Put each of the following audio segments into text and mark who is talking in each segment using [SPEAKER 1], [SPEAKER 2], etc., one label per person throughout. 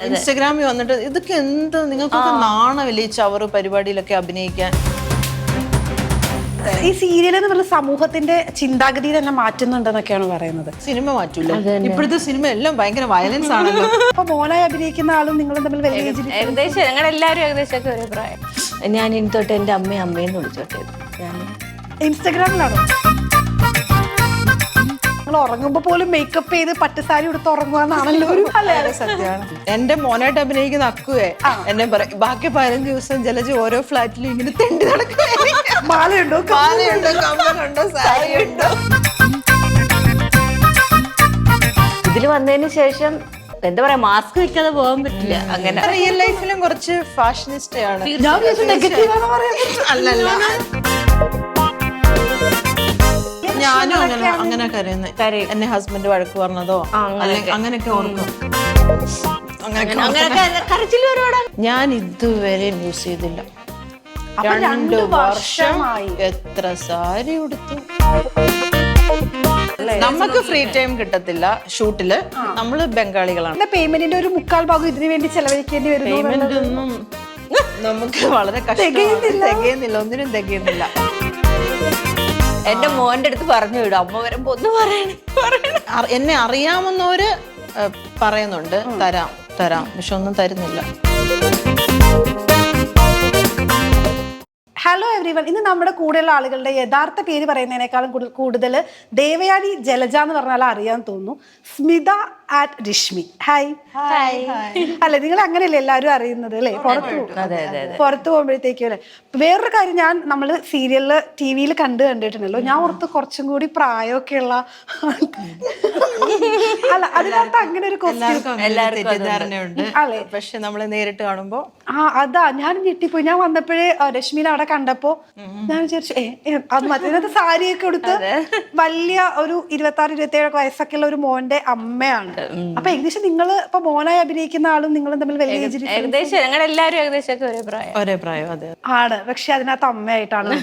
[SPEAKER 1] ഇൻസ്റ്റഗ്രാമിൽ വന്നിട്ട് ഇതൊക്കെ എന്ത് നിങ്ങൾക്കൊക്കെ നാണമില്ലേ ഈ ചവറ് പരിപാടിയിലൊക്കെ അഭിനയിക്കാൻ?
[SPEAKER 2] ഈ സീരിയൽ എന്ന് പറഞ്ഞ സമൂഹത്തിന്റെ ചിന്താഗതി തന്നെ മാറ്റുന്നുണ്ടെന്നൊക്കെയാണ് പറയുന്നത്.
[SPEAKER 1] സിനിമ മാറ്റൂല, ഇപ്പോഴത്തെ സിനിമ എല്ലാം ഭയങ്കര വയലൻസ് ആണല്ലോ.
[SPEAKER 2] അപ്പൊ മോനായി അഭിനയിക്കുന്ന ആളും നിങ്ങളും തമ്മിൽ വലിയ
[SPEAKER 3] ഏകദേശം ഞങ്ങളെല്ലാവരും ഏകദേശം ഒരേ പ്രായം. ഞാൻ ഇനി തൊട്ട് എന്റെ അമ്മയെന്ന് വിളിച്ചോട്ടെ.
[SPEAKER 2] ഇൻസ്റ്റഗ്രാമിലാണോ? നിങ്ങൾ ഉറങ്ങുമ്പോ പോലും മേക്കപ്പ് ചെയ്ത് പട്ടുസാരി എടുത്ത് ഉറങ്ങുവാന്നാണല്ലോ ഒരു
[SPEAKER 1] സത്യമാണ്. എന്റെ മോനായിട്ട് അഭിനയിക്കുന്ന അക്കുവേ എന്നെ പറയും ബാക്കി 15 ദിവസം ജലജ് ഓരോ ഫ്ലാറ്റിലും ഇങ്ങനെ തെണ്ടി നടക്കുക.
[SPEAKER 2] മാലയുണ്ടോ
[SPEAKER 1] മാലയുണ്ടോ കമ്മലുണ്ടോ സാരിയുണ്ടോ?
[SPEAKER 3] ഇതിൽ വന്നതിന് ശേഷം എന്താ പറയാ, മാസ്ക് വെക്കാതെ പോകാൻ പറ്റില്ല. അങ്ങനെ
[SPEAKER 1] റിയൽ ലൈഫിലും കുറച്ച് ഫാഷനിസ്റ്റയാണ്. അല്ലല്ല, ഞാനും അങ്ങനെ കരയുന്നത്. എന്നെ ഹസ്ബൻഡ് വഴക്ക് പറഞ്ഞതോ അല്ലെങ്കിൽ അങ്ങനെയൊക്കെ ഓർക്കും. ഞാൻ ഇതുവരെ യൂസ് ചെയ്തില്ല. 2 വർഷമായി എത്ര സാരി ഉടുത്തു. നമുക്ക് ഫ്രീ ടൈം കിട്ടത്തില്ല ഷൂട്ടില്. നമ്മള് ബംഗാളികളാണ്.
[SPEAKER 2] പേയ്മെന്റിന്റെ ഒരു 1/4 ഭാഗം ഇതിനു വേണ്ടി ചെലവഴിക്കേണ്ടി വരുന്നു.
[SPEAKER 1] പേയ്മെന്റ് ഒന്നും നമുക്ക് വളരെ തികയുന്നില്ല, ഒന്നിനും തികയുന്നില്ല.
[SPEAKER 3] എന്റെ മോന്റെ അടുത്ത് പറഞ്ഞു വിടും, അമ്മ വരുമ്പോ ഒന്ന് പറയണേ.
[SPEAKER 1] എന്നെ അറിയാമെന്നവര് പറയുന്നുണ്ട് തരാം, പക്ഷെ ഒന്നും തരുന്നില്ല.
[SPEAKER 2] ഹലോ എവ്രിവൺ, ഇന്ന് നമ്മുടെ കൂടെയുള്ള ആളുകളുടെ യഥാർത്ഥ പേര് പറയുന്നതിനേക്കാളും കൂടുതൽ ദേവയാനി ജലജ എന്ന് പറഞ്ഞാൽ അറിയാൻ തോന്നുന്നു. സ്മിത ആറ്റ് രശ്മി. ഹായ്. അല്ലെ, നിങ്ങൾ അങ്ങനെയല്ലേ എല്ലാവരും അറിയുന്നത് അല്ലേ? പുറത്ത് പോകുമ്പോഴത്തേക്കും അല്ലെ. വേറൊരു കാര്യം, നമ്മള് സീരിയലില് TV-യിൽ കണ്ടിട്ടുണ്ടല്ലോ. ഞാൻ ഓർത്ത് കുറച്ചും കൂടി പ്രായമൊക്കെ ഉള്ള അല്ല, അതിനകത്ത് അങ്ങനെ ഒരു
[SPEAKER 1] തെറ്റിദ്ധാരണയുണ്ട്. പക്ഷെ നമ്മളെ നേരിട്ട് കാണുമ്പോ
[SPEAKER 2] അതാ ഞാൻ ഞെട്ടിപ്പോയി. ഞാൻ വന്നപ്പോഴേ രശ്മിനെ അവിടെ കണ്ടപ്പോ ഞാൻ വിചാരിച്ചു അത് മറ്റേ സാരിയൊക്കെ എടുത്ത് വലിയ ഒരു 26-27 വയസ്സൊക്കെ ഉള്ള ഒരു മോന്റെ അമ്മയാണ്. അപ്പൊ ഏകദേശം നിങ്ങള് ഇപ്പൊ മോനായി അഭിനയിക്കുന്ന ആളും നിങ്ങളും തമ്മിൽ വലിയ
[SPEAKER 3] ഏകദേശം ഞങ്ങളെല്ലാവരും ഏകദേശം ഒരേ പ്രായം.
[SPEAKER 1] അതെ
[SPEAKER 2] ആണ്. പക്ഷെ അതിനകത്ത് അമ്മയായിട്ടാണ്.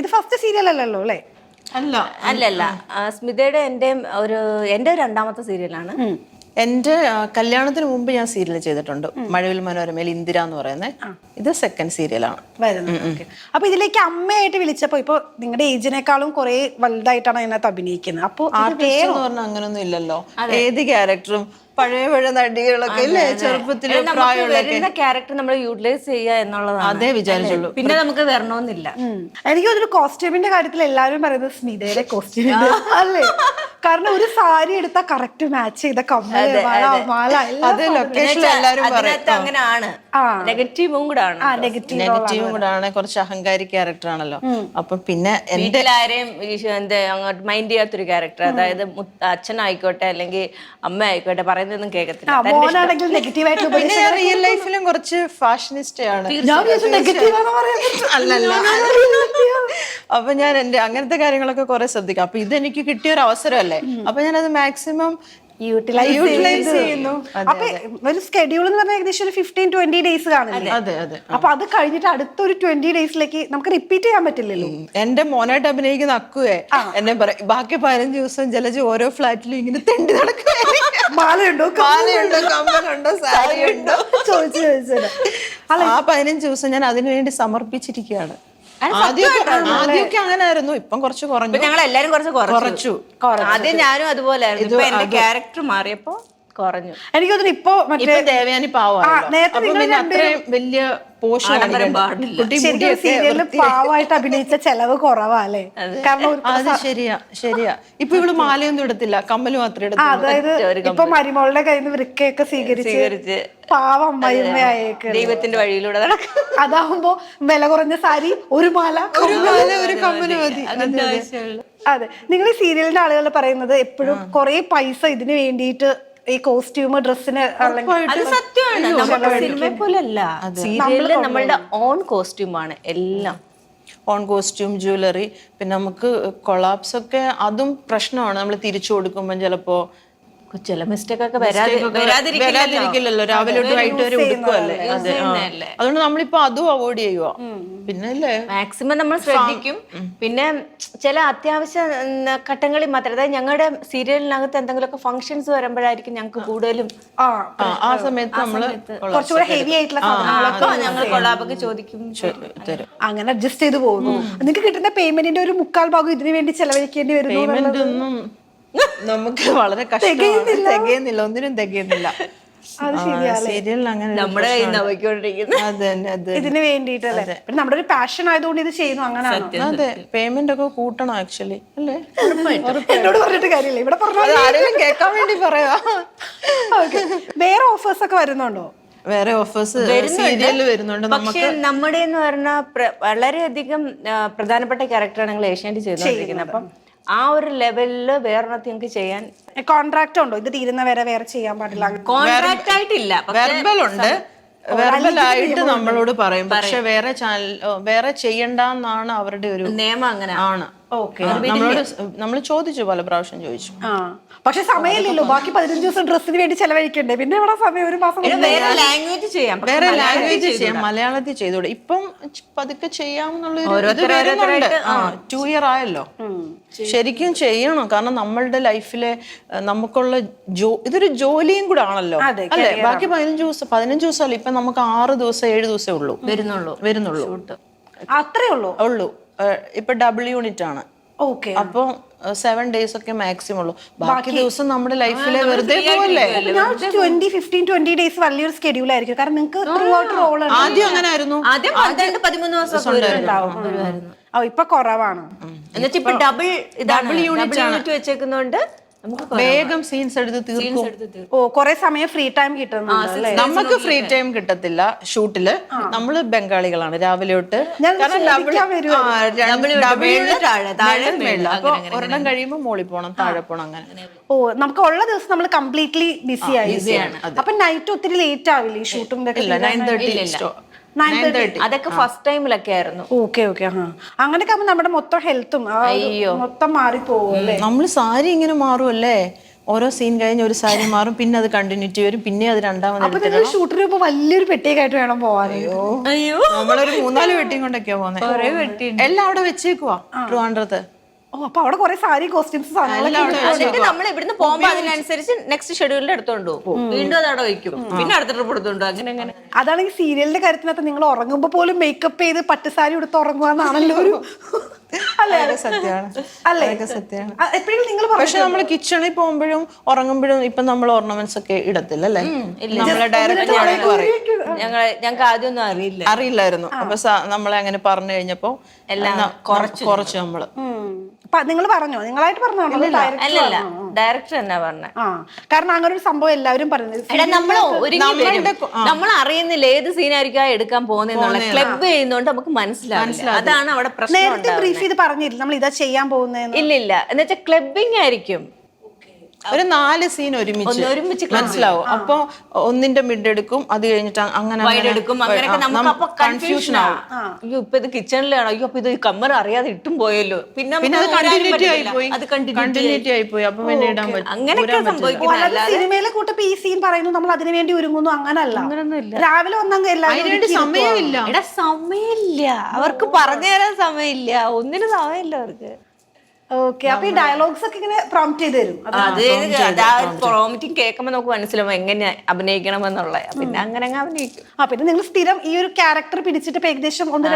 [SPEAKER 2] ഇത് ഫസ്റ്റ് സീരിയൽ അല്ലല്ലോ അല്ലേ?
[SPEAKER 3] അല്ലല്ല, സ്മിതയുടെ എന്റെ 2ാമത്തെ സീരിയലാണ്.
[SPEAKER 1] എന്റെ കല്യാണത്തിന് മുമ്പ് ഞാൻ സീരിയൽ ചെയ്തിട്ടുണ്ട്, മഴവിൽ മനോരമയിൽ ഇന്ദിര എന്ന് പറയുന്നത്. ഇത് സെക്കൻഡ് സീരിയലാണ്
[SPEAKER 2] വരുന്നത്. അപ്പൊ ഇതിലേക്ക് അമ്മയായിട്ട് വിളിച്ചപ്പോ ഇപ്പൊ നിങ്ങളുടെ ഏജിനേക്കാളും കുറെ വലുതായിട്ടാണ് അതിനകത്ത് അഭിനയിക്കുന്നത്. അപ്പൊ
[SPEAKER 1] ആർട്ടിസ്റ്റ് എന്ന് പറഞ്ഞാൽ അങ്ങനൊന്നും ഇല്ലല്ലോ. ഏത് ക്യാരക്ടറും പഴയ നടികളൊക്കെ ഇല്ലേ, ചെറുപ്പത്തിലെ
[SPEAKER 3] വരുന്ന ക്യാരക്ടർ നമ്മൾ യൂട്ടിലൈസ് ചെയ്യുക എന്നുള്ളതാണ്.
[SPEAKER 1] അതേ വിചാരിച്ചുള്ളൂ.
[SPEAKER 3] പിന്നെ നമുക്ക് വരണമെന്നില്ല.
[SPEAKER 2] എനിക്ക് ഒരു കോസ്റ്റ്യൂമിന്റെ കാര്യത്തിൽ എല്ലാവരും പറയുന്നത് സ്മിതയുടെ കോസ്റ്റ്യൂം അല്ലേ? കാരണം ഒരു സാരി എടുത്താൽ കറക്റ്റ് മാച്ച് ചെയ്ത കമ്മല്, മാല,
[SPEAKER 1] അത് ലൊക്കേഷൻ എല്ലാവരും
[SPEAKER 3] അങ്ങനെയാണ്. നെഗറ്റീവും
[SPEAKER 1] കൂടാണ്, കുറച്ച് അഹങ്കാരി ക്യാരക്ടർ ആണല്ലോ. അപ്പൊ പിന്നെ
[SPEAKER 3] എല്ലാരെയും അങ്ങോട്ട് മൈൻഡ് ചെയ്യാത്തൊരു ക്യാരക്ടർ. അതായത് അച്ഛനായിക്കോട്ടെ അല്ലെങ്കിൽ അമ്മ ആയിക്കോട്ടെ പറയുന്നതൊന്നും കേൾക്കത്തില്ല.
[SPEAKER 1] റിയൽ ലൈഫിലും കുറച്ച് ഫാഷനിസ്റ്റയാണ്. അല്ലല്ല, അപ്പൊ ഞാൻ അങ്ങനത്തെ കാര്യങ്ങളൊക്കെ കുറെ ശ്രദ്ധിക്കാം. അപ്പൊ ഇതെനിക്ക് കിട്ടിയ ഒരു അവസരമല്ലേ, അപ്പൊ ഞാനത് മാക്സിമം യൂട്ടിലൈസ് ചെയ്യുന്നു.
[SPEAKER 2] അപ്പൊ ഒരു സ്കെഡ്യൂൾ എന്ന് പറഞ്ഞാൽ ഏകദേശം ഒരു 15-20 ഡേയ്സ് കാണില്ലേ? അപ്പൊ അത് കഴിഞ്ഞിട്ട് അടുത്തൊരു 20 ഡേയ്സിലേക്ക് നമുക്ക് റിപ്പീറ്റ് ചെയ്യാൻ പറ്റില്ലല്ലോ.
[SPEAKER 1] എന്റെ മോനായിട്ട് അഭിനയിക്കുന്ന അക്കുവേ എന്നെ പറയും ബാക്കി 15 ദിവസം ജലജ് ഓരോ ഫ്ലാറ്റിലും ഇങ്ങനെ തെണ്ടി നടക്കുക.
[SPEAKER 2] മാലയുണ്ടോ
[SPEAKER 1] കമ്മലുണ്ടോ സാരിയുണ്ടോ
[SPEAKER 2] ചോദിച്ചത്.
[SPEAKER 1] ആ 15 ദിവസം ഞാൻ അതിനുവേണ്ടി സമർപ്പിച്ചിരിക്കുകയാണ്. ആദ്യമൊക്കെ അങ്ങനായിരുന്നു, ഇപ്പം കുറച്ച് കുറഞ്ഞു.
[SPEAKER 3] ഞങ്ങൾ എല്ലാരും കുറച്ചു. ആദ്യം ഞാനും അതുപോലെ ആയിരുന്നു. എന്റെ ക്യാരക്ടർ മാറിയപ്പോ കുറഞ്ഞു.
[SPEAKER 2] എനിക്ക് തോന്നുന്നു ഇപ്പൊ
[SPEAKER 1] ദേവയാനി പാവമാണ്, അത്രയും വലിയ
[SPEAKER 2] സീരിയലില് പാവമായിട്ട് അഭിനയിച്ച ചെലവ് കുറവാല്ലേ? കാരണം
[SPEAKER 1] അത് ശരിയാ. ഇപ്പൊ ഇവള് മാലയൊന്നും ഇടത്തില്ല, കമ്മല് മാത്രമേ എടുത്തു.
[SPEAKER 2] അതായത് ഇപ്പൊ മരുമോളുടെ കയ്യിൽ നിന്ന് വൃക്കയൊക്കെ സ്വീകരിച്ച് പാവം അമ്മയമ്മയായേക്ക്
[SPEAKER 3] ദൈവത്തിന്റെ വഴിയിലൂടെ നടക്കും.
[SPEAKER 2] അതാവുമ്പോ വില കുറഞ്ഞ സാരി, ഒരു മാല,
[SPEAKER 1] ഒരു കമ്മല് മതി.
[SPEAKER 2] അതെ. നിങ്ങൾ ഈ സീരിയലിന്റെ ആളുകൾ പറയുന്നത് എപ്പോഴും കുറെ പൈസ ഇതിന് വേണ്ടിയിട്ട് ഈ കോസ്റ്റ്യൂം ഡ്രസ്സിന്.
[SPEAKER 3] അത് സത്യമാണ്. നമ്മുടെ സിനിമ പോലല്ല, സീരിയലില് നമ്മളുടെ ഓൺ കോസ്റ്റ്യൂമാണ് എല്ലാം.
[SPEAKER 1] On costume, jewellery. പിന്നെ നമുക്ക് കൊളാപ്സ് ഒക്കെ അതും പ്രശ്നമാണ്. നമ്മൾ തിരിച്ചു കൊടുക്കുമ്പോൾ ചിലപ്പോ
[SPEAKER 3] ചില മിസ്റ്റേക്ക് ഒക്കെ
[SPEAKER 1] വരാതിരിക്കില്ലല്ലോ, രാവിലെ തൊട്ട് വൈകിട്ട് വരെ ഉടുക്കുമല്ലേ. അതെ, അതുകൊണ്ട് നമ്മളിപ്പോ അതും അവോയ്ഡ് ചെയ്യുക. പിന്നെ അല്ലേ
[SPEAKER 3] മാക്സിമം നമ്മൾ ശ്രദ്ധിക്കും. പിന്നെ ചില അത്യാവശ്യ ഘട്ടങ്ങളിൽ മാത്രം, അതായത് ഞങ്ങളുടെ സീരിയലിനകത്ത് എന്തെങ്കിലുമൊക്കെ ഫംഗ്ഷൻസ് വരുമ്പോഴായിരിക്കും ഞങ്ങൾക്ക് കൂടുതലും
[SPEAKER 1] ആ സമയത്ത് നമ്മള്
[SPEAKER 2] കുറച്ചുകൂടെ ഹെവി ആയിട്ടുള്ള സാധനങ്ങളൊക്കെ
[SPEAKER 3] ഞങ്ങൾ കൊളാബൊക്കെ ചോദിക്കും.
[SPEAKER 1] തരും.
[SPEAKER 2] അങ്ങനെ അഡ്ജസ്റ്റ് ചെയ്ത് പോകുന്നു. നിങ്ങൾക്ക് കിട്ടുന്ന പേയ്മെന്റിന്റെ ഒരു 1/4 ഭാഗം ഇതിനു വേണ്ടി ചെലവഴിക്കേണ്ടി വരുന്നു.
[SPEAKER 1] പേയ്മെന്റ് ഒന്നും നമുക്ക് വളരെ കഷ്ടമാണ്, തികയുന്നില്ല, ഒന്നിനും തികയുന്നില്ല.
[SPEAKER 2] അത് ശരിയല്ലേ?
[SPEAKER 1] സീരിയലിൽ അങ്ങനെ
[SPEAKER 3] നമ്മുടെ കയ്യിൽ നിന്ന് പോയിക്കൊണ്ടിരിക്കുന്നത്.
[SPEAKER 1] അതെ
[SPEAKER 2] ഇതിന് വേണ്ടിട്ടല്ലേ? പിന്നെ നമ്മുടെ ഒരു പാഷൻ ആയതുകൊണ്ട് ഇത് ചെയ്യുന്നു. അങ്ങനെയാണോ?
[SPEAKER 1] അതെ, പേയ്മെന്റ് ഒക്കെ കൂട്ടണം ആക്ച്വലി, അല്ലേ?
[SPEAKER 2] എന്നോട് പറഞ്ഞിട്ട് കാര്യമില്ല, ഇവിടെ പറഞ്ഞു
[SPEAKER 1] ആരെങ്കിലും കേൾക്കാൻ വേണ്ടി പറയാ.
[SPEAKER 2] വേറെ ഓഫേഴ്സ് ഒക്കെ വരുന്നുണ്ടോ?
[SPEAKER 1] വേറെ ഓഫേഴ്സ് സീരിയലിൽ വരുന്നുണ്ട്.
[SPEAKER 3] പക്ഷെ നമ്മുടെ എന്ന് പറഞ്ഞാൽ വളരെയധികം പ്രധാനപ്പെട്ട ക്യാരക്ടറാണ് ഞങ്ങൾ ഏഷ്യാനെറ്റ് ചെയ്തുകൊണ്ടിരിക്കുന്നത്. അപ്പം ആ ഒരു ലെവലില് വേറൊരെണ്ണത്തിൽ ഞങ്ങൾക്ക് ചെയ്യാൻ
[SPEAKER 2] കോൺട്രാക്ട് ഉണ്ടോ? ഇത് തീരുന്ന വരെ വേറെ ചെയ്യാൻ പാടില്ല?
[SPEAKER 3] കോൺട്രാക്ട് ആയിട്ടില്ല,
[SPEAKER 1] വെർബൽ ഉണ്ട്. വെർബലായിട്ട് നമ്മളോട് പറയും, പക്ഷെ വേറെ ചാനൽ വേറെ ചെയ്യണ്ടെന്നാണ് അവരുടെ ഒരു
[SPEAKER 3] നിയമം. അങ്ങനെ
[SPEAKER 1] ആണ്. നമ്മൾ ചോദിച്ചു, പല പ്രാവശ്യം ചോദിച്ചു.
[SPEAKER 2] പക്ഷെ സമയമില്ലല്ലോ, ബാക്കി 15 ദിവസം ഡ്രസ്സിന് വേണ്ടി ചെലവഴിക്കണ്ടേ? പിന്നെ ഇവിടെ സമയം ഒരു മാസം
[SPEAKER 3] വേറെ ലാംഗ്വേജ് ചെയ്യാം,
[SPEAKER 1] വേറെ ലാംഗ്വേജ് ചെയ്യാം, മലയാളത്തിൽ ചെയ്തോടെ. ഇപ്പം പതുക്കെ ചെയ്യാമെന്നുള്ളൊരു 2 ഇയർ ആയല്ലോ. ശരിക്കും ചെയ്യണം, കാരണം നമ്മളുടെ ലൈഫിലെ നമുക്കുള്ള ഇതൊരു ജോലിയും കൂടെ ആണല്ലോ, അല്ലെ? ബാക്കി 15 ദിവസമല്ല, ഇപ്പൊ നമുക്ക് 6 ദിവസം 7 ദിവസമേ ഉള്ളൂ വരുന്നുള്ളൂ.
[SPEAKER 2] അത്രേ
[SPEAKER 1] ഉള്ളൂ. ഇപ്പൊ ഡബിൾ യൂണിറ്റ് ആണ്. അപ്പൊ 7 ഡേയ്സ് ഒക്കെ മാക്സിമം ഉള്ളൂ. ബാക്കി ദിവസം നമ്മുടെ ലൈഫിലെ വെറുതെ പോവല്ലേ.
[SPEAKER 2] 15-20 ഡേയ്സ് വലിയൊരു സ്കെഡ്യൂൾ ആയിരിക്കും, കാരണം നിങ്ങൾക്ക് ത്രൂ ഔട്ട് റോൾ
[SPEAKER 1] ആദ്യം അങ്ങനെ ആയിരുന്നു.
[SPEAKER 3] ആദ്യം 13 ദിവസം
[SPEAKER 2] ഇപ്പൊ കുറവാണ്.
[SPEAKER 3] എന്നിട്ട് ഇപ്പൊ ഡബിൾ യൂണിറ്റ് വെച്ചേക്കുന്നോണ്ട്
[SPEAKER 1] വേഗം സീൻസ് എടുത്ത് തീർക്കും.
[SPEAKER 2] കുറെ സമയം ഫ്രീ ടൈം കിട്ടുന്നുണ്ട്.
[SPEAKER 1] നമുക്ക് ഫ്രീ ടൈം കിട്ടത്തില്ല ഷൂട്ടില്. നമ്മള് ബംഗാളികളാണ് രാവിലെ തൊട്ട്. അപ്പൊ ഒരെണ്ണം കഴിയുമ്പോ മോളിൽ പോണം, താഴെ പോണം, അങ്ങനെ.
[SPEAKER 2] നമുക്ക് ഉള്ള ദിവസം നമ്മൾ കംപ്ലീറ്റ്ലി ബിസി ആയിരിക്കും. അപ്പൊ നൈറ്റ് ഒത്തിരി ലേറ്റ് ആവില്ല ഈ ഷൂട്ടിംഗ്?
[SPEAKER 1] 9:30.
[SPEAKER 3] അതൊക്കെ ഫസ്റ്റ് ടൈമിലൊക്കെ ആയിരുന്നു.
[SPEAKER 2] അങ്ങനെയൊക്കെ ആകുമ്പോ നമ്മുടെ മൊത്തം ഹെൽത്തും മൊത്തം മാറിപ്പോകും അല്ലേ?
[SPEAKER 1] നമ്മള് സാരി ഇങ്ങനെ മാറുമല്ലേ, ഓരോ സീൻ കഴിഞ്ഞ് ഒരു സാരി മാറും, പിന്നെ അത് കണ്ടിന്യൂറ്റി വരും, പിന്നെ അത് രണ്ടാമത്.
[SPEAKER 2] ഷൂട്ടിന് ഇപ്പൊ വലിയൊരു പെട്ടിയൊക്കെ ആയിട്ട് വേണം പോവാൻ.
[SPEAKER 1] നമ്മളൊരു 3-4 വെട്ടിയും കൊണ്ടൊക്കെയാ പോകുന്നത്. എല്ലാം അവിടെ വെച്ചേക്കുവാ ട്രിവാൻഡ്രത്ത്.
[SPEAKER 2] അപ്പൊ അവിടെ കുറെ സാരി കോസ്റ്റ്യൂംസ്
[SPEAKER 3] നമ്മൾ ഇവിടുന്ന് പോകുമ്പോ അതിനനുസരിച്ച് നെക്സ്റ്റ് ഷെഡ്യൂളിന്റെ അടുത്തോണ്ട് പോകും, വീണ്ടും അത് അവിടെ വയ്ക്കും, പിന്നെ അടുത്ത ട്രിപ്പ് എടുത്തോണ്ടോ, അങ്ങനെ.
[SPEAKER 2] അതാണെങ്കിൽ സീരിയലിന്റെ കാര്യത്തിനകത്ത് നിങ്ങൾ ഉറങ്ങുമ്പോ പോലും മേക്കപ്പ് ചെയ്ത് പട്ടുസാരി എടുത്ത് ഉറങ്ങുവാന്നാണല്ലോ ഒരു എപ്പോഴും നിങ്ങൾ.
[SPEAKER 1] പക്ഷെ നമ്മൾ കിച്ചണിൽ പോകുമ്പോഴും ഉറങ്ങുമ്പോഴും ഇപ്പൊ നമ്മൾ ഓർണമെന്റ്സ് ഒക്കെ ഇടത്തില്ല, അല്ലേ? നമ്മളെ ഡയറക്റ്റ്
[SPEAKER 3] ഞങ്ങൾക്ക് ആദ്യമൊന്നും
[SPEAKER 1] അറിയില്ലായിരുന്നു. അപ്പൊ നമ്മളെ അങ്ങനെ പറഞ്ഞു കഴിഞ്ഞപ്പോ എല്ലാം കുറച്ച് നമ്മള്.
[SPEAKER 2] നിങ്ങൾ പറഞ്ഞോ? നിങ്ങളായിട്ട് പറഞ്ഞോ?
[SPEAKER 3] ഡയറക്ടർ എന്നാ പറഞ്ഞ.
[SPEAKER 2] കാരണം അങ്ങനെ ഒരു സംഭവം എല്ലാവരും പറയുന്നത്.
[SPEAKER 3] നമ്മൾ അറിയുന്നില്ല ഏത് സീനായിരിക്കും എടുക്കാൻ പോകുന്ന ക്ലബ് ചെയ്യുന്നോണ്ട് നമുക്ക് മനസ്സിലാവില്ല. അതാണ് അവിടെ പ്രശ്നം.
[SPEAKER 2] നേരത്തെ ബ്രീഫ് ചെയ്ത് പറഞ്ഞില്ല നമ്മൾ ഇതാ ചെയ്യാൻ പോകുന്നത്?
[SPEAKER 3] ഇല്ല, എന്നുവെച്ചാൽ ക്ലബിങ് ആയിരിക്കും.
[SPEAKER 1] ഒരു 4 സീൻ ഒരുമിച്ച് മനസ്സിലാവും. അപ്പൊ ഒന്നിന്റെ മിഡ് എടുക്കും, അത് കഴിഞ്ഞിട്ട് അങ്ങനെ
[SPEAKER 3] കൺഫ്യൂഷൻ ആവും. അയ്യോ ഇപ്പൊ ഇത് കിച്ചണിലാണോ, അയ്യോ അപ്പൊ ഇത് കമ്മർ അറിയാതെ ഇട്ടും പോയല്ലോ, പിന്നെ
[SPEAKER 1] കണ്ടിന്യൂറ്റി ആയിപ്പോയി. അപ്പൊ പിന്നെ ഇടാൻ പറ്റും.
[SPEAKER 3] അങ്ങനെയൊക്കെ സംഭവിക്കുന്നത്.
[SPEAKER 2] സിനിമയിലെ കൂട്ടപ്പോ ഈ സീൻ പറയുന്നു, നമ്മൾ അതിനു വേണ്ടി ഒരുങ്ങുന്നു, അങ്ങനല്ല. രാവിലെ വന്നെങ്കിൽ എല്ലാവരും
[SPEAKER 3] സമയമില്ല, അവർക്ക് പറഞ്ഞു തരാൻ സമയമില്ല, ഒന്നിനും സമയമില്ല അവർക്ക്.
[SPEAKER 2] അപ്പൊ ഈ ഡയലോഗ്സ് ഒക്കെ ഇങ്ങനെ പ്രോംപ്റ്റ് ചെയ്ത് തരും.
[SPEAKER 3] പ്രോംപ്റ്റിങ് കേൾക്കുമ്പോ നമുക്ക് മനസ്സിലാവും എങ്ങനെ അഭിനയിക്കണം എന്നുള്ള, പിന്നെ അങ്ങനെ അഭിനയിക്കും.
[SPEAKER 2] പിന്നെ നിങ്ങൾ സ്ഥിരം ഈ ഒരു ക്യാരക്ടർ പിടിച്ചിട്ട് ഏകദേശം 2